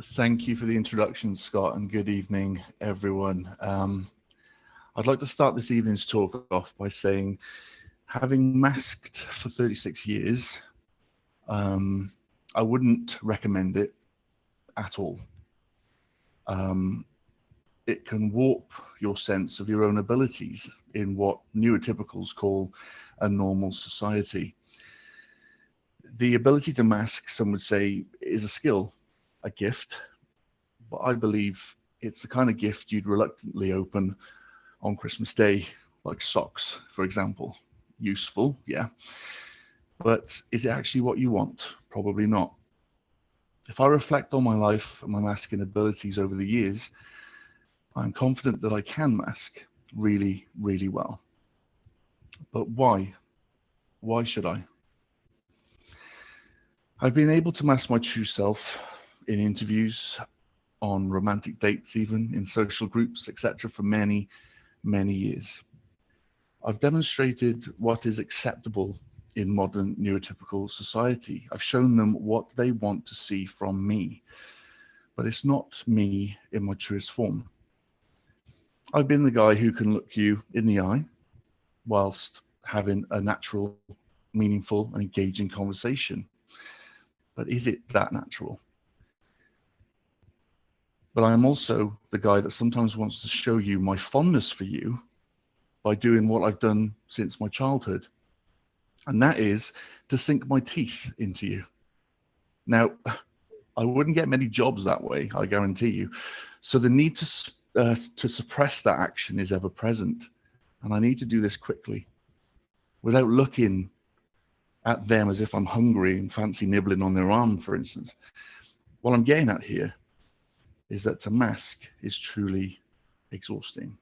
Thank you for the introduction, Scott, and good evening, everyone. I'd like to start this evening's talk off by saying, having masked for 36 years, um, I wouldn't recommend it at all. Um, it can warp your sense of your own abilities in what neurotypicals call a normal society. The ability to mask, some would say, is a skill, a gift, but I believe it's the kind of gift you'd reluctantly open on Christmas Day, like socks, for example. Useful, yeah. But is it actually what you want? Probably not. If I reflect on my life and my masking abilities over the years, I'm confident that I can mask really, really well. But why? Why should I? I've been able to mask my true self in interviews, on romantic dates, even in social groups, etc., for many, many years. I've demonstrated what is acceptable in modern neurotypical society. I've shown them what they want to see from me, but it's not me in my truest form. I've been the guy who can look you in the eye whilst having a natural, meaningful, and engaging conversation. But is it that natural? But I am also the guy that sometimes wants to show you my fondness for you by doing what I've done since my childhood. And that is to sink my teeth into you. Now, I wouldn't get many jobs that way, I guarantee you. So the need to suppress that action is ever present. And I need to do this quickly without looking at them as if I'm hungry and fancy nibbling on their arm, for instance. What I'm getting at here is that to mask is truly exhausting.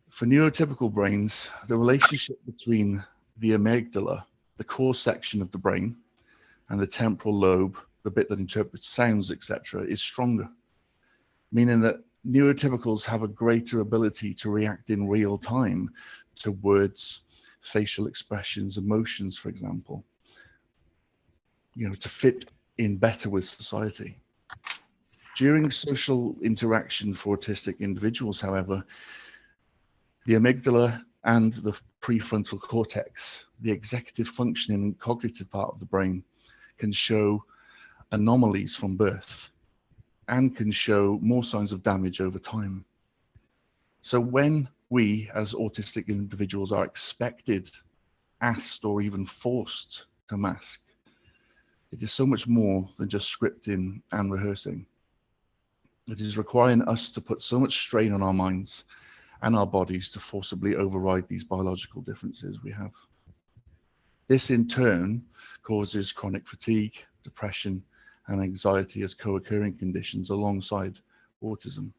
For neurotypical brains, the relationship between the amygdala, the core section of the brain, and the temporal lobe, the bit that interprets sounds, etc., is stronger, meaning that neurotypicals have a greater ability to react in real time to words, facial expressions, emotions, for example, to fit in better with society. During social interaction for autistic individuals, however, the amygdala and the prefrontal cortex, the executive functioning and cognitive part of the brain, can show anomalies from birth and can show more signs of damage over time. So when we as autistic individuals are expected, asked, or even forced to mask, it is so much more than just scripting and rehearsing. It is requiring us to put so much strain on our minds and our bodies to forcibly override these biological differences we have. This in turn causes chronic fatigue, depression, and anxiety as co-occurring conditions alongside autism.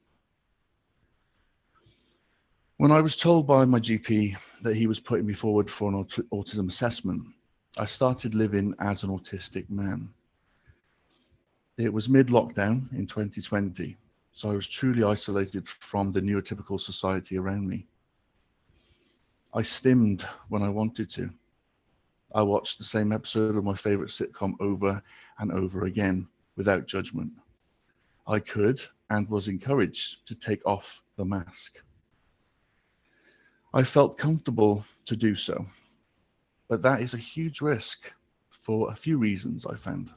When I was told by my GP that he was putting me forward for an autism assessment, I started living as an autistic man. It was mid-lockdown in 2020, so I was truly isolated from the neurotypical society around me. I stimmed when I wanted to. I watched the same episode of my favorite sitcom over and over again without judgment. I could and was encouraged to take off the mask. I felt comfortable to do so, but that is a huge risk for a few reasons I found.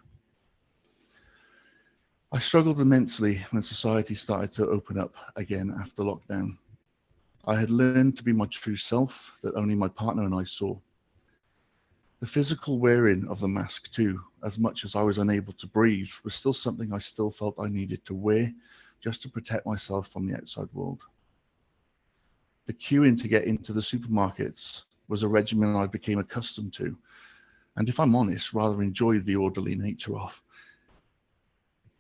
I struggled immensely when society started to open up again after lockdown. I had learned to be my true self that only my partner and I saw. The physical wearing of the mask too, as much as I was unable to breathe, was still something I still felt I needed to wear just to protect myself from the outside world. The queuing to get into the supermarkets was a regimen I became accustomed to, and if I'm honest, rather enjoyed the orderly nature of.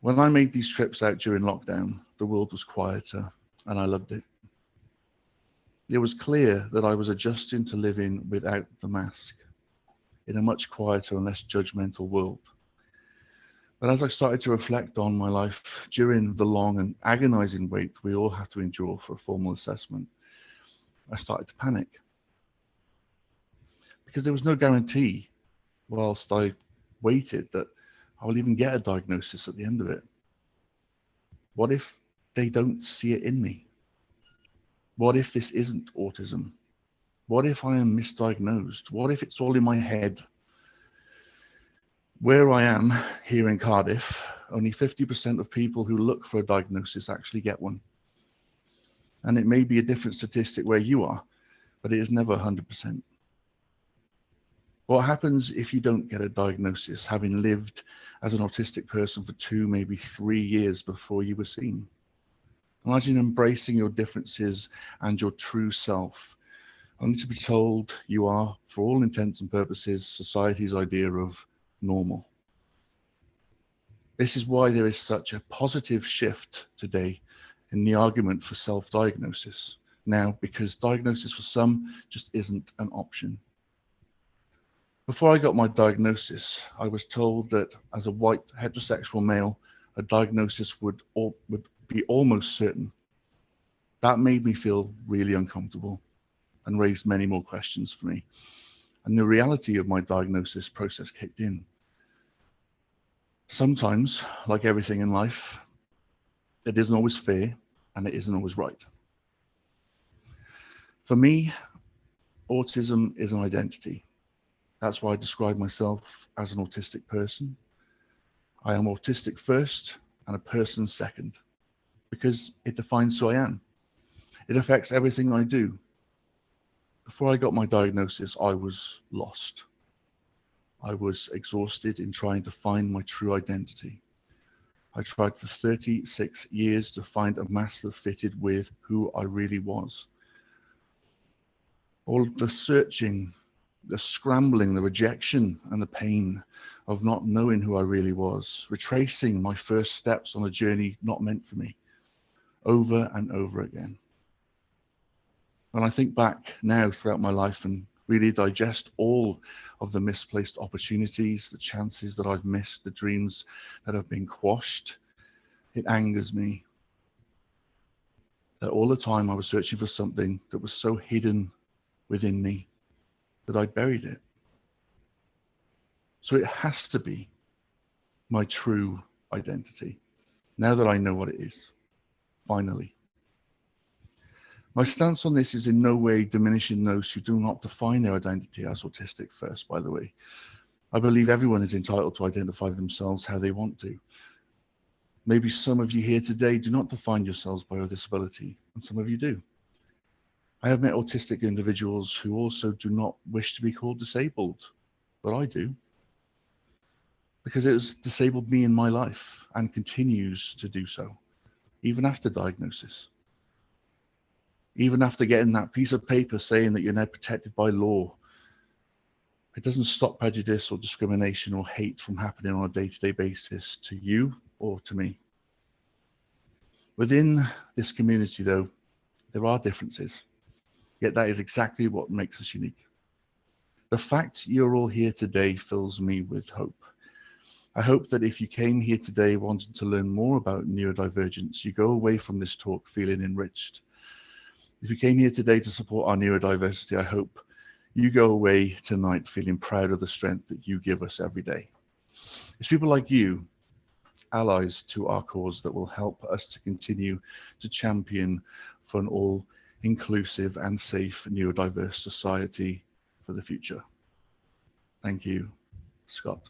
When I made these trips out during lockdown, the world was quieter, and I loved it. It was clear that I was adjusting to living without the mask, in a much quieter and less judgmental world. But as I started to reflect on my life during the long and agonizing wait we all have to endure for a formal assessment, I started to panic. Because there was no guarantee whilst I waited that I will even get a diagnosis at the end of it. What if they don't see it in me? What if this isn't autism? What if I am misdiagnosed? What if it's all in my head? Where I am here in Cardiff, only 50% of people who look for a diagnosis actually get one. And it may be a different statistic where you are, but it is never 100%. What happens if you don't get a diagnosis, having lived as an autistic person for 2, maybe 3 years before you were seen? Imagine embracing your differences and your true self, only to be told you are, for all intents and purposes, society's idea of normal. This is why there is such a positive shift today in the argument for self-diagnosis now, because diagnosis for some just isn't an option. Before I got my diagnosis, I was told that as a white heterosexual male, a diagnosis would be almost certain. That made me feel really uncomfortable and raised many more questions for me. And the reality of my diagnosis process kicked in. Sometimes, like everything in life, it isn't always fair and it isn't always right. For me, autism is an identity. That's why I describe myself as an autistic person. I am autistic first and a person second, because it defines who I am. It affects everything I do. Before I got my diagnosis, I was lost. I was exhausted in trying to find my true identity. I tried for 36 years to find a mask that fitted with who I really was. All the searching, the scrambling, the rejection, and the pain of not knowing who I really was, retracing my first steps on a journey not meant for me, over and over again. When I think back now throughout my life and really digest all of the misplaced opportunities, the chances that I've missed, the dreams that have been quashed, it angers me that all the time I was searching for something that was so hidden within me that I buried it. So it has to be my true identity, now that I know what it is, finally. My stance on this is in no way diminishing those who do not define their identity as autistic first, by the way. I believe everyone is entitled to identify themselves how they want to. Maybe some of you here today do not define yourselves by your disability, and some of you do. I have met autistic individuals who also do not wish to be called disabled, but I do. Because it has disabled me in my life and continues to do so, even after diagnosis. Even after getting that piece of paper saying that you're now protected by law, it doesn't stop prejudice or discrimination or hate from happening on a day-to-day basis to you or to me. Within this community, though, there are differences, yet that is exactly what makes us unique. The fact you're all here today fills me with hope. I hope that if you came here today wanting to learn more about neurodivergence, you go away from this talk feeling enriched. If you came here today to support our neurodiversity, I hope you go away tonight feeling proud of the strength that you give us every day. It's people like you, allies to our cause, that will help us to continue to champion for an all-inclusive and safe neurodiverse society for the future. Thank you, Scott.